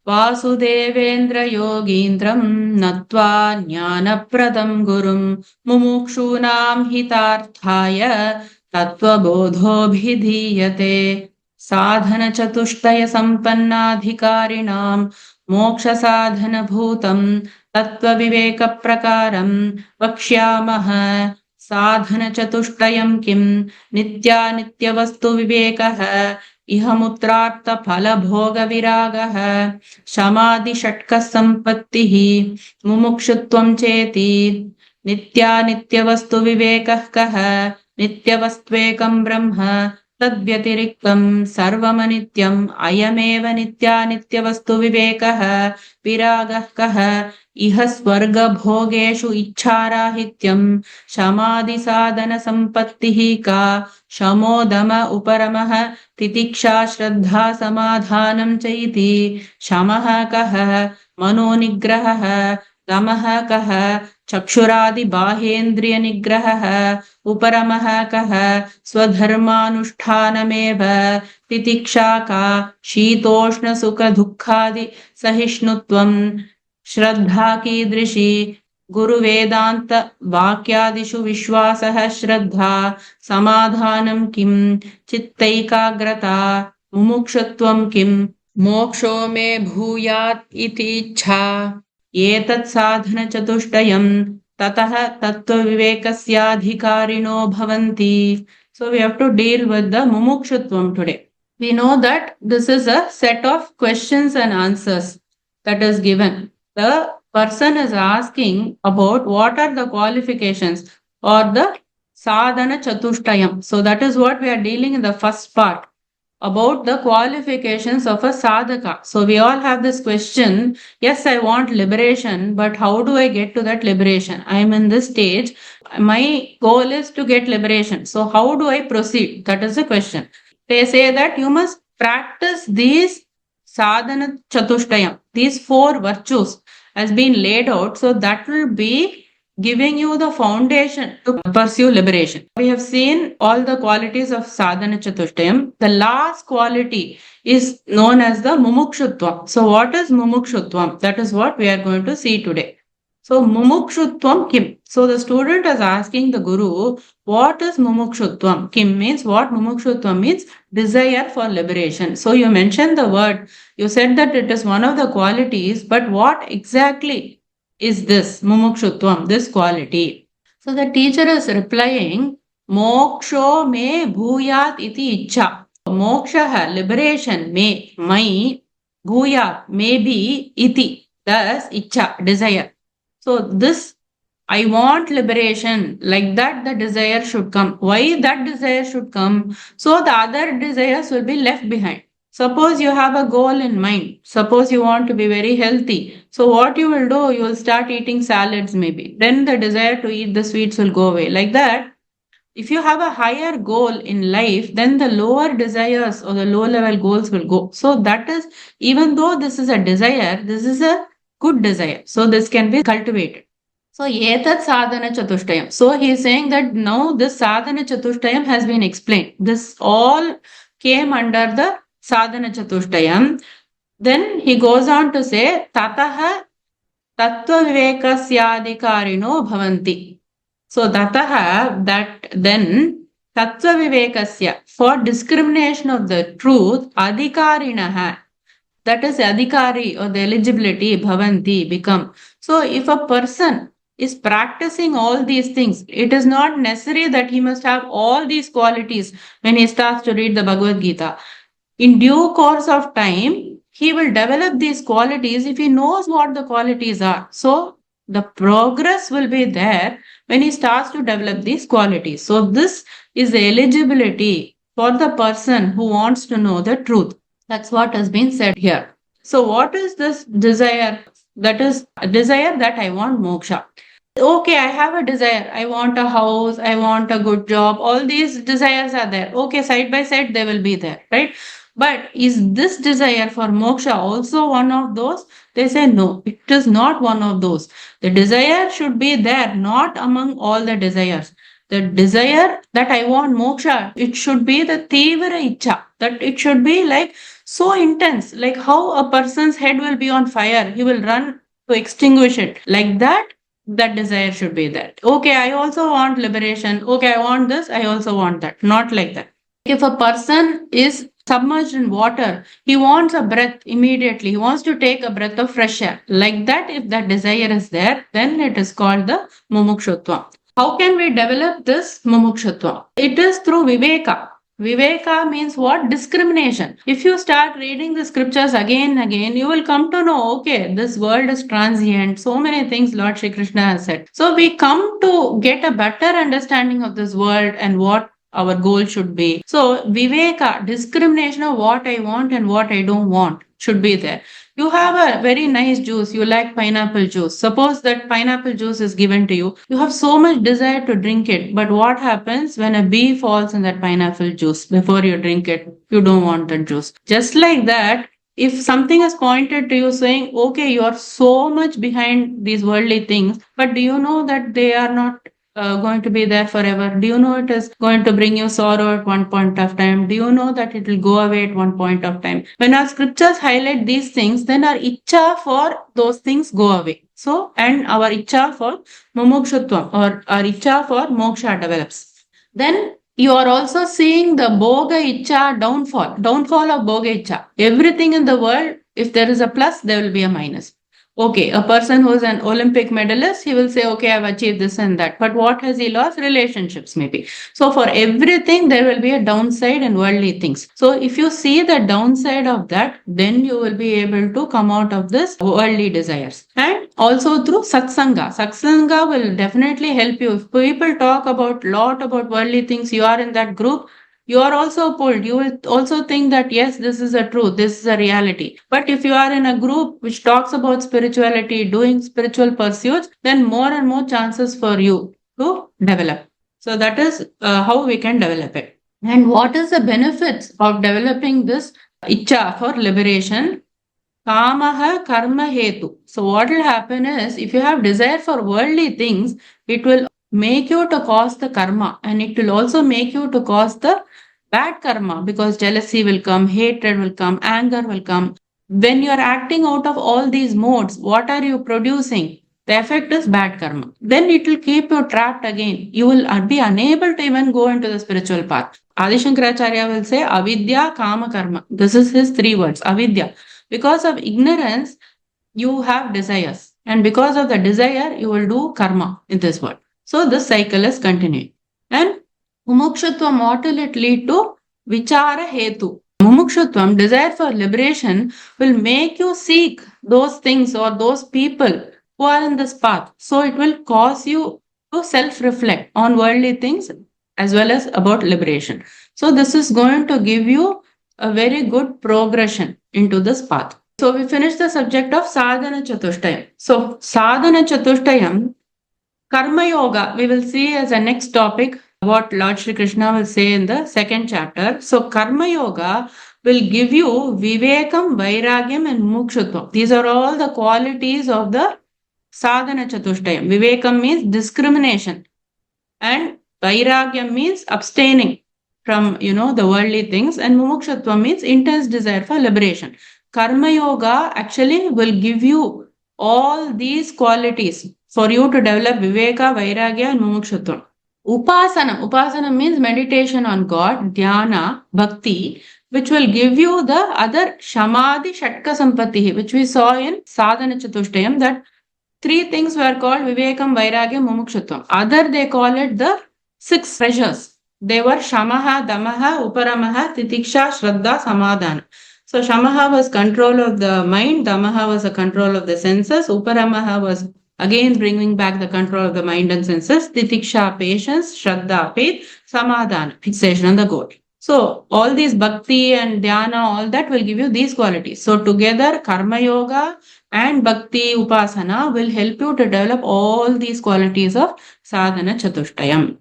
वासुदेवेन्द्र योगीन्द्रं नत्वा ज्ञानप्रदं गुरुं मुमुक्षूणां हितार्थाय तत्त्वबोधोऽभिधीयते साधनचतुष्टय सम्पन्नाधिकारिणां मोक्षसाधनभूतं तत्त्वविवेकप्रकारं वक्ष्यामः। साधनचतुष्टयं किं नित्यानित्यवस्तुविवेकः इहमुत्रार्थफलभोगविरागः शमादिषट्कः सम्पत्तिः मुमुक्षुत्वं चेति। नित्यानित्यवस्तुविवेकः कः नित्यवस्त्वेकं ब्रह्म तद्व्यतिरिक्तं सर्वमनित्यम् अयमेव नित्यानित्यवस्तुविवेकः विरागः कः इह स्वर्गभोगेषु इच्छाराहित्यं शमादिसाधनसम्पत्तिः का शमो दम उपरमः तितिक्षा श्रद्धा समाधानं च इति। शमः कः मनोनिग्रहः दमः कः चक्षुरादिबाहेन्द्रियनिग्रहः उपरमः कः स्वधर्मानुष्ठानमेव तितिक्षा का शीतोष्णसुखदुःखादि सहिष्णुत्वं श्रद्धा कीदृशी गुरुवेदान्त वाक्यादिषु विश्वासः श्रद्धा समाधानं किं चित्तैकाग्रता मुमुक्षुत्वं किं मोक्षो मे भूयात् इति इच्छा। एतत् साधनचतुष्टयं ततः तत्त्वविवेकस्याधिकारिणो भवन्ति. So we have to deal with the mumukṣutvam today. We know that this is a set of questions and answers that is given. The person is asking about what are the qualifications or the sādhanacatuṣṭayam. So that is what we are dealing in the first part, about the qualifications of a sadhaka. So we all have this question, yes, I want liberation, but how do I get to that liberation? I am in this stage, my goal is to get liberation. So how do I proceed? That is the question. They say that you must practice these sādhanacatuṣṭayam, these 4 virtues has been laid out, so that will be giving you the foundation to pursue liberation. We have seen all the qualities of sādhanacatuṣṭayam. The last quality is known as the mumukṣutvam. So what is mumukṣutvam? That is what we are going to see today. So mumukṣutvam kim? So the student is asking the guru, what is mumukṣutvam? Kim means what? Mumukṣutvam means desire for liberation. So you mentioned the word, you said that it is one of the qualities, but what exactly is this mumukṣutvam, this quality? So the teacher is replying, moksho me bhūyād iti icchā. Moksha, liberation, may, my, bhūyād, may be, iti, thus icchā, desire. So this, I want liberation, like that the desire should come. Why that desire should come? So the other desires will be left behind. Suppose you have a goal in mind. Suppose you want to be very healthy. So what you will do, you will start eating salads maybe. Then the desire to eat the sweets will go away. Like that, if you have a higher goal in life, then the lower desires or the low level goals will go. So that is, even though this is a desire, this is a good desire. So this can be cultivated. So etat sādhanacatuṣṭayam. So he is saying that now this sādhanacatuṣṭayam has been explained. This all came under the sādhanacatuṣṭayam. Then he goes on to say, tatah tattvabodha-session bhavanti. So tatah, that then tattvabodha, for discrimination of the truth, adhikāriṇah, that is adhikari or the eligibility, bhavanti, become. So if a person is practicing all these things, it is not necessary that he must have all these qualities when he starts to read the Bhagavad Gita. In due course of time, he will develop these qualities if he knows what the qualities are. So the progress will be there when he starts to develop these qualities. So this is the eligibility for the person who wants to know the truth. That's what has been said here. So what is this desire? That is a desire that I want moksha. Okay, I have a desire. I want a house. I want a good job. All these desires are there. Okay, side by side, they will be there, right? But is this desire for moksha also one of those? They say no, it is not one of those. The desire should be there, not among all the desires. The desire that I want moksha, it should be the tīvra icchā, that it should be like so intense, like how a person's head will be on fire, he will run to extinguish it. Like that, that desire should be there. Okay, I also want liberation. Okay, I want this, I also want that. Not like that. If a person is submerged in water, he wants a breath immediately. He wants to take a breath of fresh air. Like that, if that desire is there, then it is called the mumukṣutvam. How can we develop this mumukṣutvam? It is through viveka. Viveka means what? Discrimination. If you start reading the scriptures again and again, you will come to know, okay, this world is transient. So many things Lord Shri Krishna has said. So we come to get a better understanding of this world and what our goal should be. So viveka, discrimination of what I want and what I don't want should be there. You have a very nice juice, you like pineapple juice. Suppose that pineapple juice is given to you. You have so much desire to drink it. But what happens when a bee falls in that pineapple juice before you drink it? You don't want that juice. Just like that, if something is pointed to you saying, okay, you are so much behind these worldly things, but do you know that they are not going to be there forever? Do you know it is going to bring you sorrow at one point of time? Do you know that it will go away at one point of time? When our scriptures highlight these things, then our icchā for those things go away. So, and our icchā for mumukṣutvam or our icchā for moksha develops. Then you are also seeing the bhoga icchā downfall of bhoga icchā. Everything in the world, if there is a plus, there will be a minus. Okay, a person who is an Olympic medalist, he will say, okay, I've achieved this and that. But what has he lost? Relationships, maybe. So for everything, there will be a downside in worldly things. So if you see the downside of that, then you will be able to come out of this worldly desires. And also through satsanga. Satsanga will definitely help you. If people talk about lot about worldly things, you are in that group, you are also pulled. You will also think that, yes, this is a truth, this is a reality. But if you are in a group which talks about spirituality, doing spiritual pursuits, then more and more chances for you to develop. So that is how we can develop it. And what is the benefits of developing this icchā for liberation? Kamaha karma hetu. So what will happen is, if you have desire for worldly things, it will make you to cause the karma, and it will also make you to cause the bad karma, because jealousy will come, hatred will come, anger will come. When you are acting out of all these modes, what are you producing? The effect is bad karma. Then it will keep you trapped again. You will be unable to even go into the spiritual path. Adi Shankaracharya will say avidya kama karma. This is his 3 words, avidya. Because of ignorance, you have desires, and because of the desire, you will do karma in this world. So this cycle is continuing. And mumukṣutvam, what will it lead to? Vichara hetu. Mumukṣutvam, desire for liberation, will make you seek those things or those people who are in this path. So it will cause you to self-reflect on worldly things as well as about liberation. So this is going to give you a very good progression into this path. So we finished the subject of sādhanacatuṣṭayam. So sādhanacatuṣṭayam, Karma Yoga, we will see as a next topic what Lord Shri Krishna will say in the 2nd chapter. So Karma Yoga will give you vivekam, vairagyam and mumukṣutvam. These are all the qualities of the sādhanacatuṣṭayam. Vivekam means discrimination, and vairagyam means abstaining from, the worldly things, and mumukṣutvam means intense desire for liberation. Karma Yoga actually will give you all these qualities for you to develop viveka, vairagya and mumukṣutvam. Upasana means meditation on God, dhyana, bhakti, which will give you the other shamadhi shatka sampatti, which we saw in sādhanacatuṣṭayam, that 3 things were called vivekam, vairagya, mumukṣutvam. Other they call it the 6 treasures. They were shamaha, damaha, uparamaha, titiksha, shraddha, samadhana. So shamaha was control of the mind, damaha was a control of the senses, uparamaha was again bringing back the control of the mind and senses, titiksha, patience, shraddha, faith, samadhana, fixation on the goal. So all these bhakti and dhyana, all that will give you these qualities. So together karma yoga and bhakti upasana will help you to develop all these qualities of sādhanacatuṣṭayam.